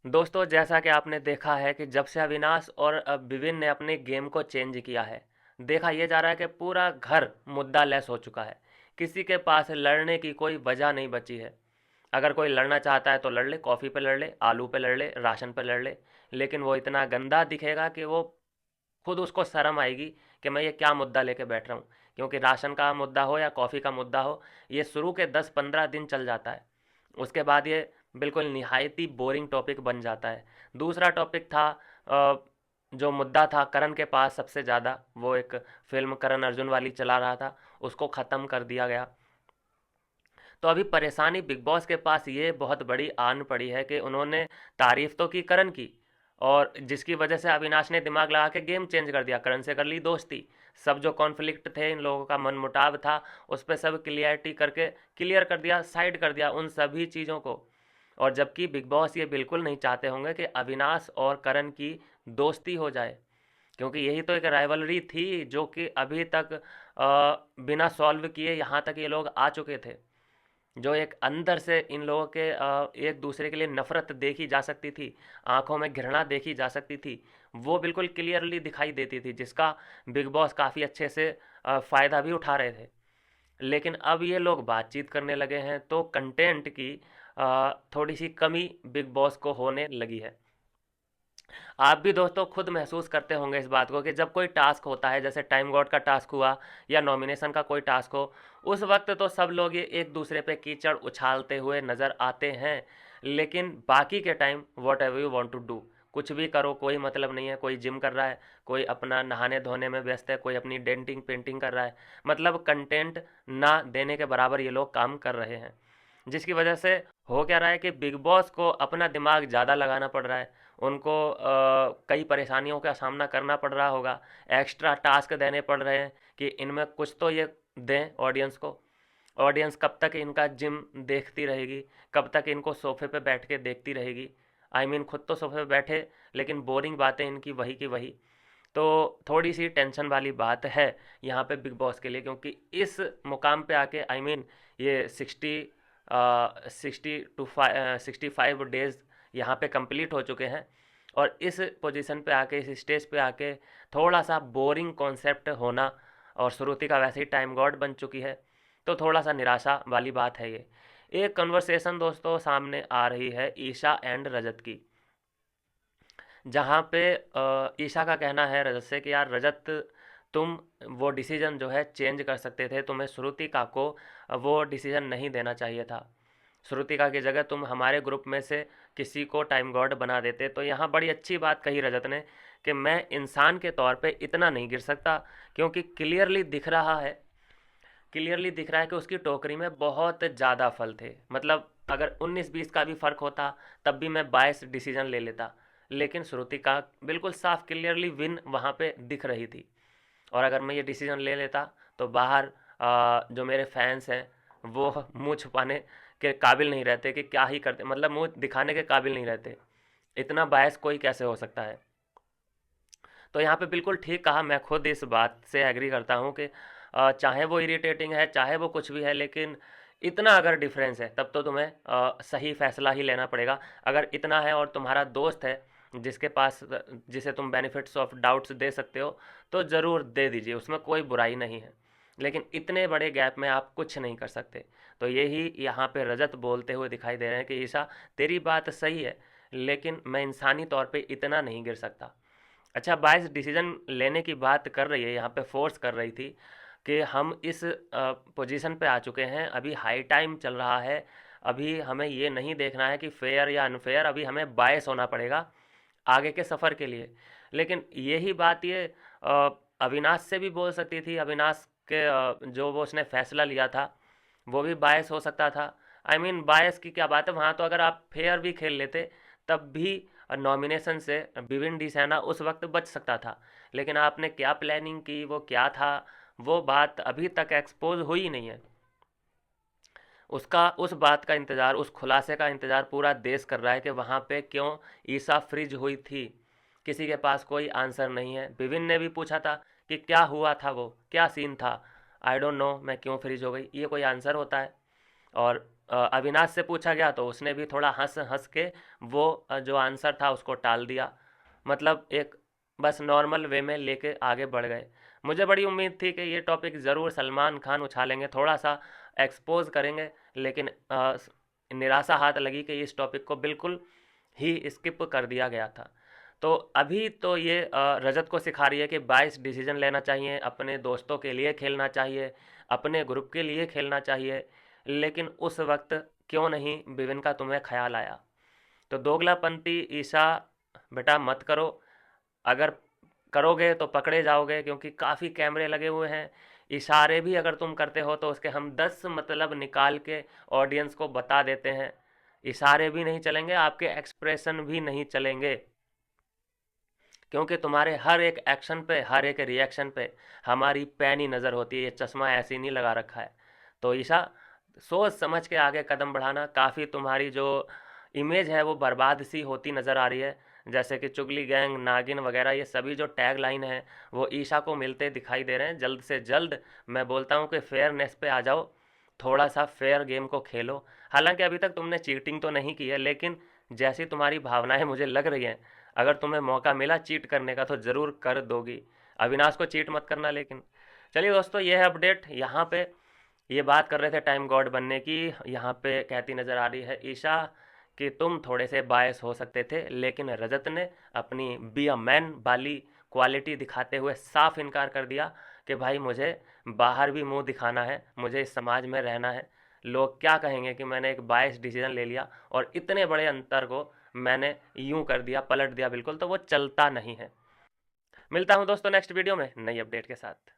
दोस्तों जैसा कि आपने देखा है कि जब से अविनाश और विविन ने अपने गेम को चेंज किया है, देखा ये जा रहा है कि पूरा घर मुद्दा लेस हो चुका है। किसी के पास लड़ने की कोई वजह नहीं बची है। अगर कोई लड़ना चाहता है तो लड़ ले, कॉफ़ी पे लड़ ले, आलू पे लड़ ले, राशन पे लड़ ले, लेकिन वो इतना गंदा दिखेगा कि वो खुद उसको शर्म आएगी कि मैं ये क्या मुद्दा लेके बैठ रहा हूँ। क्योंकि राशन का मुद्दा हो या कॉफ़ी का मुद्दा हो, ये शुरू के 10-15 दिन चल जाता है। उसके बाद ये बिल्कुल निहायती बोरिंग टॉपिक बन जाता है। दूसरा टॉपिक था अ, जो मुद्दा था करण के पास सबसे ज़्यादा, वो एक फिल्म करण अर्जुन वाली चला रहा था, उसको ख़त्म कर दिया गया। तो अभी परेशानी बिग बॉस के पास ये बहुत बड़ी आन पड़ी है कि उन्होंने तारीफ तो की करण की, और जिसकी वजह से अविनाश ने दिमाग लगा के गेम चेंज कर दिया, करण से कर ली दोस्ती। सब जो कॉन्फ्लिक्ट थे, इन लोगों का मनमुटाव था, उस पर सब क्लियरिटी करके क्लियर कर दिया, साइड कर दिया उन सभी चीज़ों को। और जबकि बिग बॉस ये बिल्कुल नहीं चाहते होंगे कि अविनाश और करण की दोस्ती हो जाए, क्योंकि यही तो एक राइवलरी थी जो कि अभी तक बिना सॉल्व किए यहाँ तक ये लोग आ चुके थे। जो एक अंदर से इन लोगों के एक दूसरे के लिए नफरत देखी जा सकती थी, आंखों में घृणा देखी जा सकती थी, वो बिल्कुल क्लियरली दिखाई देती थी, जिसका बिग बॉस काफ़ी अच्छे से फ़ायदा भी उठा रहे थे। लेकिन अब ये लोग बातचीत करने लगे हैं तो कंटेंट की थोड़ी सी कमी बिग बॉस को होने लगी है। आप भी दोस्तों खुद महसूस करते होंगे इस बात को कि जब कोई टास्क होता है, जैसे टाइम गॉड का टास्क हुआ या नॉमिनेशन का कोई टास्क हो, उस वक्त तो सब लोग ये एक दूसरे पे कीचड़ उछालते हुए नज़र आते हैं, लेकिन बाकी के time whatever you want to do, कुछ भी करो कोई मतलब नहीं है। कोई जिम कर रहा है, कोई अपना नहाने धोने में व्यस्त है, कोई अपनी डेंटिंग पेंटिंग कर रहा है। मतलब कंटेंट ना देने के बराबर ये लोग काम कर रहे हैं, जिसकी वजह से हो क्या रहा है कि बिग बॉस को अपना दिमाग ज़्यादा लगाना पड़ रहा है। उनको कई परेशानियों का सामना करना पड़ रहा होगा, एक्स्ट्रा टास्क देने पड़ रहे हैं कि इनमें कुछ तो ये दें ऑडियंस को। ऑडियंस कब तक इनका जिम देखती रहेगी, कब तक इनको सोफे पे बैठ के देखती रहेगी। आई I मीन खुद तो सोफे पे बैठे, लेकिन बोरिंग बातें इनकी वही की वही। तो थोड़ी सी टेंशन वाली बात है यहाँ पे बिग बॉस के लिए, क्योंकि इस मुकाम पे आके आई I मीन ये 65 डेज यहाँ पे कंप्लीट हो चुके हैं, और इस पोजीशन पे आके, इस स्टेज पे आके थोड़ा सा बोरिंग कॉन्सेप्ट होना, और श्रुति का वैसे ही टाइम गॉड बन चुकी है, तो थोड़ा सा निराशा वाली बात है ये। एक कन्वर्सेशन दोस्तों सामने आ रही है ईशा एंड रजत की, जहाँ पे ईशा का कहना है रजत से कि यार रजत, तुम वो डिसीजन जो है चेंज कर सकते थे, तुम्हें श्रुतिका को वो डिसीजन नहीं देना चाहिए था। श्रुतिका की जगह तुम हमारे ग्रुप में से किसी को टाइम गॉड बना देते। तो यहाँ बड़ी अच्छी बात कही रजत ने कि मैं इंसान के तौर पे इतना नहीं गिर सकता, क्योंकि क्लियरली दिख रहा है कि उसकी टोकरी में बहुत ज़्यादा फल थे। मतलब अगर 19-20 का भी फ़र्क होता तब भी मैं 22 डिसीजन ले लेता, लेकिन श्रुति का बिल्कुल साफ क्लियरली विन वहाँ पे दिख रही थी। और अगर मैं ये डिसीजन ले लेता तो बाहर जो मेरे फैंस हैं वो मुंह छुपाने के काबिल नहीं रहते कि क्या ही करते, मतलब मुंह दिखाने के काबिल नहीं रहते। इतना बायस कोई कैसे हो सकता है। तो यहाँ पे बिल्कुल ठीक कहा, मैं खुद इस बात से एग्री करता हूँ कि चाहे वो इरिटेटिंग है, चाहे वो कुछ भी है, लेकिन इतना अगर डिफरेंस है तब तो तुम्हें सही फैसला ही लेना पड़ेगा। अगर इतना है और तुम्हारा दोस्त है जिसके पास, जिसे तुम बेनिफिट्स ऑफ डाउट्स दे सकते हो, तो ज़रूर दे दीजिए, उसमें कोई बुराई नहीं है। लेकिन इतने बड़े गैप में आप कुछ नहीं कर सकते। तो यही यहाँ पे रजत बोलते हुए दिखाई दे रहे हैं कि ईशा, तेरी बात सही है, लेकिन मैं इंसानी तौर पे इतना नहीं गिर सकता। अच्छा, बाइस डिसीजन लेने की बात कर रही है यहाँ पे, फोर्स कर रही थी कि हम इस पोजीशन पे आ चुके हैं, अभी हाई टाइम चल रहा है, अभी हमें ये नहीं देखना है कि फेयर या अनफेयर, अभी हमें बायस होना पड़ेगा आगे के सफ़र के लिए। लेकिन यही बात ये अविनाश से भी बोल सकती थी। अविनाश के जो वो उसने फैसला लिया था वो भी बायस हो सकता था। आई मीन बायस की क्या बात है, वहाँ तो अगर आप फेयर भी खेल लेते तब भी नॉमिनेशन से विविन डी सैना उस वक्त बच सकता था। लेकिन आपने क्या प्लानिंग की, वो क्या था, वो बात अभी तक एक्सपोज हुई नहीं है। उसका उस बात का इंतज़ार, उस खुलासे का इंतज़ार पूरा देश कर रहा है कि वहाँ पे क्यों ईसा फ्रिज हुई थी। किसी के पास कोई आंसर नहीं है। विविन ने भी पूछा था कि क्या हुआ था, वो क्या सीन था। आई डोंट नो मैं क्यों फ्रिज हो गई, ये कोई आंसर होता है। और अविनाश से पूछा गया तो उसने भी थोड़ा हंस हंस के वो जो आंसर था उसको टाल दिया। मतलब एक बस नॉर्मल वे में लेके आगे बढ़ गए। मुझे बड़ी उम्मीद थी कि ये टॉपिक ज़रूर सलमान खान उछालेंगे, थोड़ा सा एक्सपोज करेंगे, लेकिन निराशा हाथ लगी कि इस टॉपिक को बिल्कुल ही स्किप कर दिया गया था। तो अभी तो ये रजत को सिखा रही है कि 22 डिसीजन लेना चाहिए, अपने दोस्तों के लिए खेलना चाहिए, अपने ग्रुप के लिए खेलना चाहिए, लेकिन उस वक्त क्यों नहीं विविन का तुम्हें ख्याल आया। तो दोगलापंती ईशा बेटा मत करो। अगर करोगे तो पकड़े जाओगे, क्योंकि काफ़ी कैमरे लगे हुए हैं। इशारे भी अगर तुम करते हो तो उसके हम 10 मतलब निकाल के ऑडियंस को बता देते हैं। इशारे भी नहीं चलेंगे, आपके एक्सप्रेशन भी नहीं चलेंगे, क्योंकि तुम्हारे हर एक एक्शन पे, हर एक रिएक्शन पे हमारी पैनी नज़र होती है। ये चश्मा ऐसे ही नहीं लगा रखा है। तो ईशा, सोच समझ के आगे कदम बढ़ाना। काफ़ी तुम्हारी जो इमेज है वो बर्बाद सी होती नज़र आ रही है। जैसे कि चुगली गैंग, नागिन वगैरह, ये सभी जो टैग लाइन है वो ईशा को मिलते दिखाई दे रहे हैं। जल्द से जल्द मैं बोलता हूँ कि फेयरनेस पे आ जाओ, थोड़ा सा फेयर गेम को खेलो। हालांकि अभी तक तुमने चीटिंग तो नहीं की है, लेकिन जैसी तुम्हारी भावनाएं मुझे लग रही हैं, अगर तुम्हें मौका मिला चीट करने का तो ज़रूर कर दोगी। अविनाश को चीट मत करना लेकिन। चलिए दोस्तों, ये है अपडेट। यहाँ पे ये बात कर रहे थे टाइम गॉड बनने की। यहाँ पे कहती नज़र आ रही है ईशा कि तुम थोड़े से बायस हो सकते थे, लेकिन रजत ने अपनी बी अ मैन वाली क्वालिटी दिखाते हुए साफ इनकार कर दिया कि भाई मुझे बाहर भी मुंह दिखाना है, मुझे इस समाज में रहना है। लोग क्या कहेंगे कि मैंने एक बायस डिसीजन ले लिया और इतने बड़े अंतर को मैंने यूं कर दिया, पलट दिया बिल्कुल, तो वो चलता नहीं है। मिलता हूं दोस्तों नेक्स्ट वीडियो में नई अपडेट के साथ।